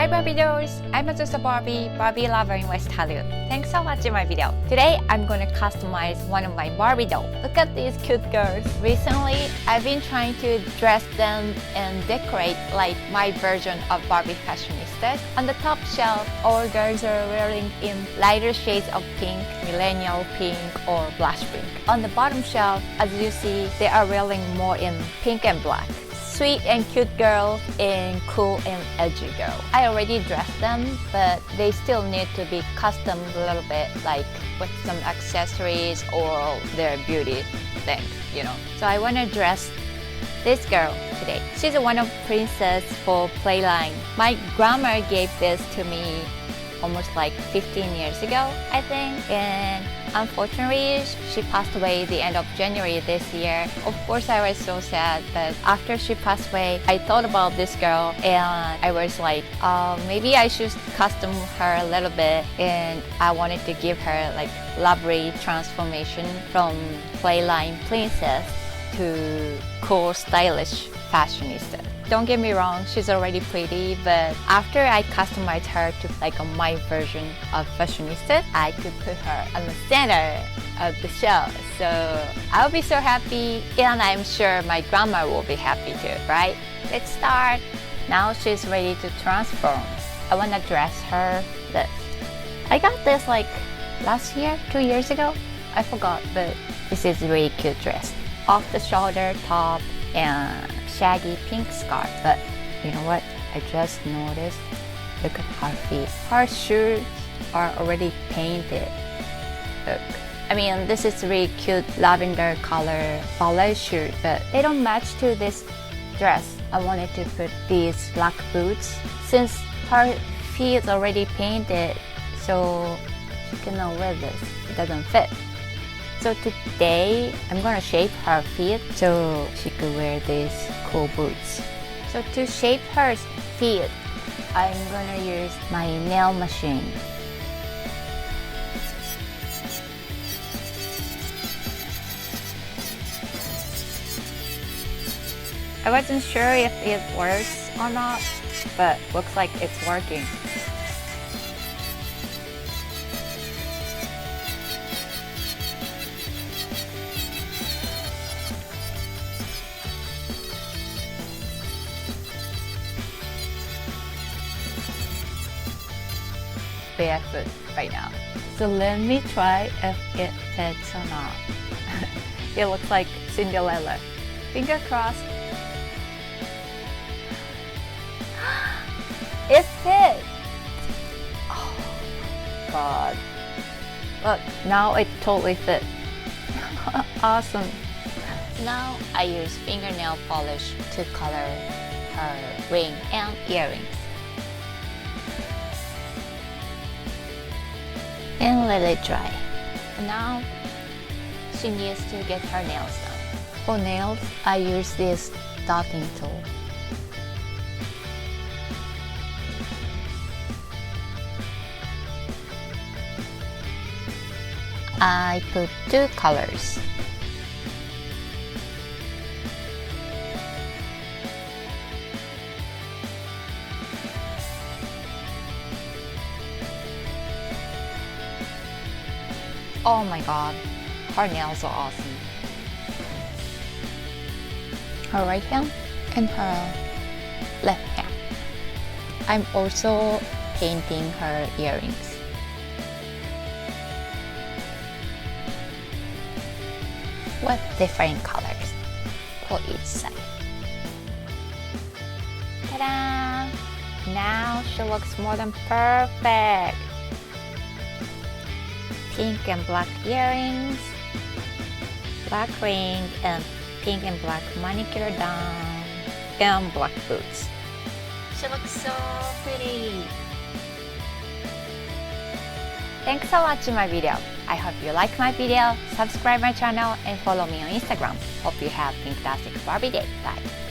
Hi Barbie dolls! I'm Azusa Barbie, Barbie lover in West Hollywood. Thanks for watching my video. Today I'm going to customize one of my Barbie dolls. Look at these cute girls. Recently, I've been trying to dress them and decorate like my version of Barbie fashionistas. On the top shelf, all girls are wearing in lighter shades of pink, millennial pink, or blush pink. On the bottom shelf, as you see, they are wearing more in pink and black. Sweet and cute girl and cool and edgy girl. I already dressed them, but they still need to be custom a little bit, like with some accessories or their beauty things, you know. So I want to dress this girl today. She's one of princess for Playline. My grandma gave this to me almost like 15 years ago, I think, and unfortunately, she passed away the end of January this year. Of course, I was so sad, but after she passed away, I thought about this girl and I was like, maybe I should custom her a little bit, and I wanted to give her like lovely transformation from Playline princess to cool, stylish fashionista. Don't get me wrong, she's already pretty, but after I customized her to like my version of fashionista, I could put her on the center of the show. So I'll be so happy, and I'm sure my grandma will be happy too, right? Let's start. Now she's ready to transform. I want to dress her this. I got this like last year, 2 years ago. I forgot, but this is a really cute dress. Off the shoulder top and shaggy pink scarf. But you know what? I just noticed. Look at her feet. Her shoes are already painted. Look. I mean, this is really cute lavender color ballet shoes, but they don't match to this dress. I wanted to put these black boots since her feet is already painted, so she cannot wear this. It doesn't fit. So today, I'm gonna shape her feet so she could wear these cool boots. So to shape her feet, I'm gonna use my nail machine. I wasn't sure if it works or not, but looks like it's working. Barefoot right now. So let me try if it fits or not. It looks like Cinderella. Finger crossed. It fits! Oh God. Look, now it totally fits. Awesome. Now I use fingernail polish to color her ring and earrings. And let it dry. And now she needs to get her nails done. For nails, I use this dotting tool. I put 2 colors. Oh my God, her nails are awesome. Her right hand and her left hand. I'm also painting her earrings. With different colors for each side. Ta-da! Now she looks more than perfect. Pink and black earrings, black ring, and pink and black manicure down, and black boots. She looks so pretty. Thanks for watching my video. I hope you like my video, subscribe my channel, and follow me on Instagram. Hope you have a fantastic Barbie day. Bye.